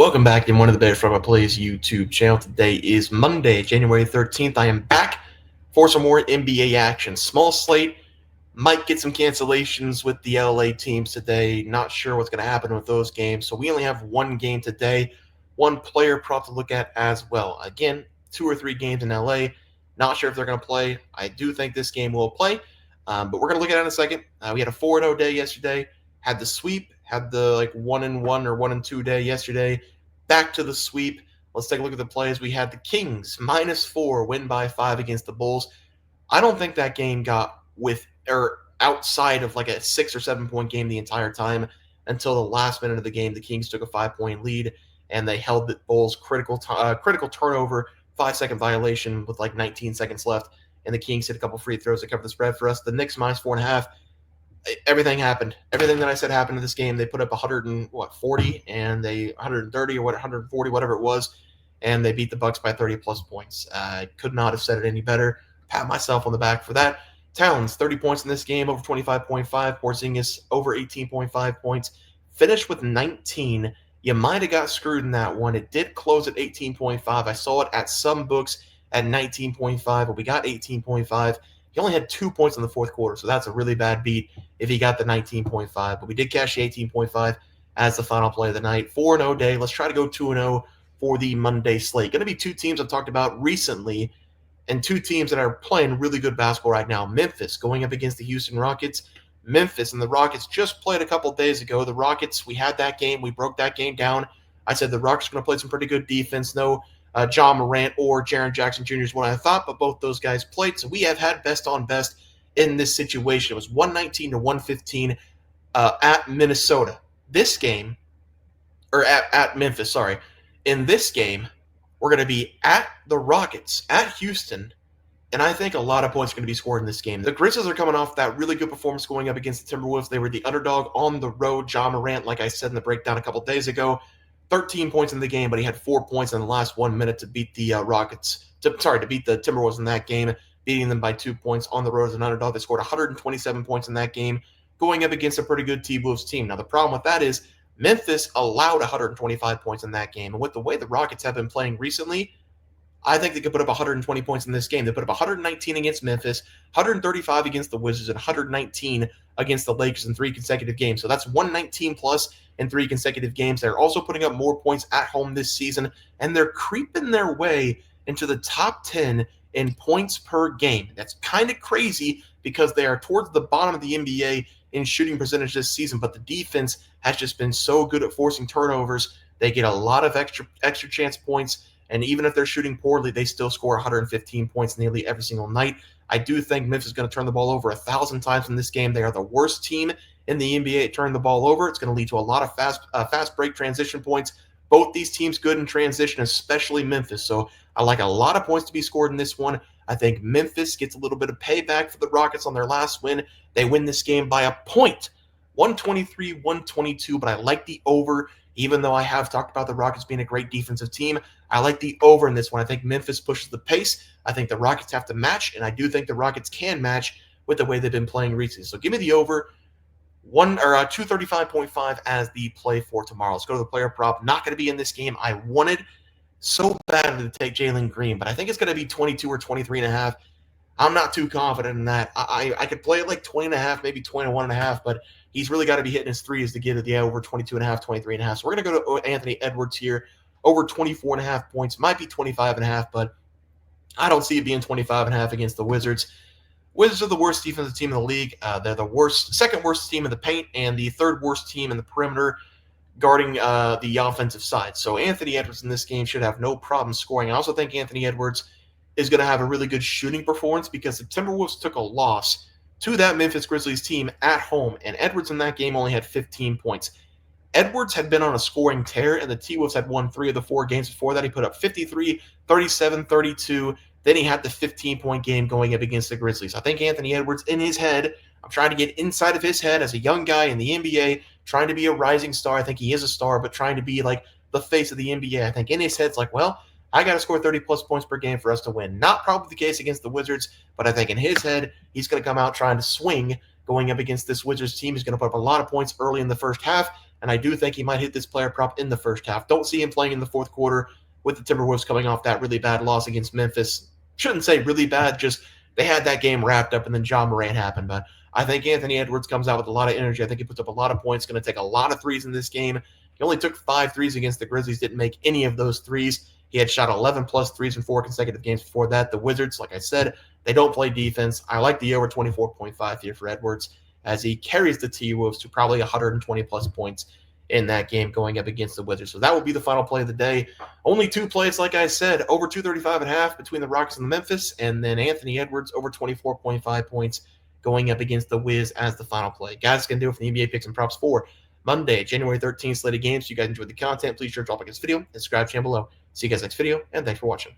Welcome back in one of the Bears from a Plays YouTube channel. Today is Monday, January 13th. I am back for some more NBA action. Small slate, might get some cancellations with the LA teams today. Not sure what's going to happen with those games. So we only have one game today, one player prop to look at as well. Again, 2 or 3 games in LA. Not sure if they're going to play. I do think this game will play, but we're going to look at it in a second. We had a 4-0 day yesterday. Had the sweep, had the 1-1 or 1-2 day yesterday. Back to the sweep. Let's take a look at the plays. We had the Kings -4 win by 5 against the Bulls. I don't think that game got outside of a 6 or 7 point game the entire time until the last minute of the game. The Kings took a 5-point lead and they held the Bulls critical turnover, 5-second violation with 19 seconds left, and the Kings hit a couple free throws to cover the spread for us. The Knicks -4.5. Everything happened. Everything that I said happened in this game. They put up 140 and they 130 or 140, whatever it was, and they beat the Bucks by 30 plus points. I could not have said it any better. Pat myself on the back for that. Towns 30 points in this game, over 25.5. Porzingis over 18.5 points. Finished with 19. You might have got screwed in that one. It did close at 18.5. I saw it at some books at 19.5, but we got 18.5. He only had 2 points in the fourth quarter, so that's a really bad beat if he got the 19.5. But we did cash the 18.5 as the final play of the night. 4-0 day. Let's try to go 2-0 for the Monday slate. Going to be 2 teams I've talked about recently and 2 teams that are playing really good basketball right now. Memphis going up against the Houston Rockets. Memphis and the Rockets just played a couple days ago. The Rockets, we had that game. We broke that game down. I said the Rockets are going to play some pretty good defense. No John Morant or Jaren Jackson Jr. is what I thought, but both those guys played. So we have had best on best in this situation. It was 119 to 115 at Minnesota. This game, or at Memphis, sorry. In this game, we're going to be at the Rockets, at Houston, and I think a lot of points are going to be scored in this game. The Grizzlies are coming off that really good performance going up against the Timberwolves. They were the underdog on the road. John Morant, like I said in the breakdown a couple days ago, 13 points in the game, but he had 4 points in the last 1 minute to beat the to beat the Timberwolves in that game, beating them by 2 points on the road as an underdog. They scored 127 points in that game, going up against a pretty good T-Wolves team. Now, the problem with that is Memphis allowed 125 points in that game, and with the way the Rockets have been playing recently, I think they could put up 120 points in this game. They put up 119 against Memphis, 135 against the Wizards, and 119 against the Lakers in 3 consecutive games. So that's 119 plus in 3 consecutive games. They're also putting up more points at home this season, and they're creeping their way into the top 10 in points per game. That's kind of crazy because they are towards the bottom of the NBA in shooting percentage this season, but the defense has just been so good at forcing turnovers. They get a lot of extra chance points, and even if they're shooting poorly, they still score 115 points nearly every single night. I do think Memphis is going to turn the ball over 1,000 times in this game. They are the worst team in the NBA at turning the ball over. It's going to lead to a lot of fast break transition points. Both these teams good in transition, especially Memphis. So I like a lot of points to be scored in this one. I think Memphis gets a little bit of payback for the Rockets on their last win. They win this game by a point, 123-122, but I like the over. Even though I have talked about the Rockets being a great defensive team, I like the over in this one. I think Memphis pushes the pace. I think the Rockets have to match, and I do think the Rockets can match with the way they've been playing recently. So give me the over, 235.5 as the play for tomorrow. Let's go to the player prop. Not going to be in this game. I wanted so badly to take Jalen Green, but I think it's going to be 22 or 23.5. I'm not too confident in that. I could play it like 20.5, maybe 21.5, but he's really got to be hitting his threes to get it over 22.5, 23.5. So we're going to go to Anthony Edwards here, over 24.5 points. Might be 25.5, but I don't see it being 25.5 against the Wizards. Wizards are the worst defensive team in the league. They're the second worst team in the paint, and the third worst team in the perimeter guarding the offensive side. So Anthony Edwards in this game should have no problem scoring. I also think Anthony Edwards is going to have a really good shooting performance because the Timberwolves took a loss to that Memphis Grizzlies team at home, and Edwards in that game only had 15 points. Edwards had been on a scoring tear, and the T-Wolves had won 3 of the 4 games before that. He put up 53, 37, 32. Then he had the 15-point game going up against the Grizzlies. I think Anthony Edwards, in his head, I'm trying to get inside of his head as a young guy in the NBA, trying to be a rising star. I think he is a star, but trying to be like the face of the NBA. I think in his head's like, well, I got to score 30-plus points per game for us to win. Not probably the case against the Wizards, but I think in his head, he's going to come out trying to swing going up against this Wizards team. He's going to put up a lot of points early in the first half, and I do think he might hit this player prop in the first half. Don't see him playing in the fourth quarter with the Timberwolves coming off that really bad loss against Memphis. Shouldn't say really bad, just they had that game wrapped up, and then John Morant happened. But I think Anthony Edwards comes out with a lot of energy. I think he puts up a lot of points, going to take a lot of threes in this game. He only took 5 threes against the Grizzlies, didn't make any of those threes. He had shot 11 plus threes in 4 consecutive games before that. The Wizards, like I said, they don't play defense. I like the over 24.5 here for Edwards as he carries the T-Wolves to probably 120 plus points in that game going up against the Wizards. So that will be the final play of the day. Only 2 plays, like I said, over 235.5 between the Rockets and the Memphis, and then Anthony Edwards over 24.5 points going up against the Wiz as the final play. Guys, that's going to do it for the NBA picks and props for Monday, January 13th, slated games. If you guys enjoyed the content, please sure to drop a like this video and subscribe to the channel below. See you guys next video, and thanks for watching.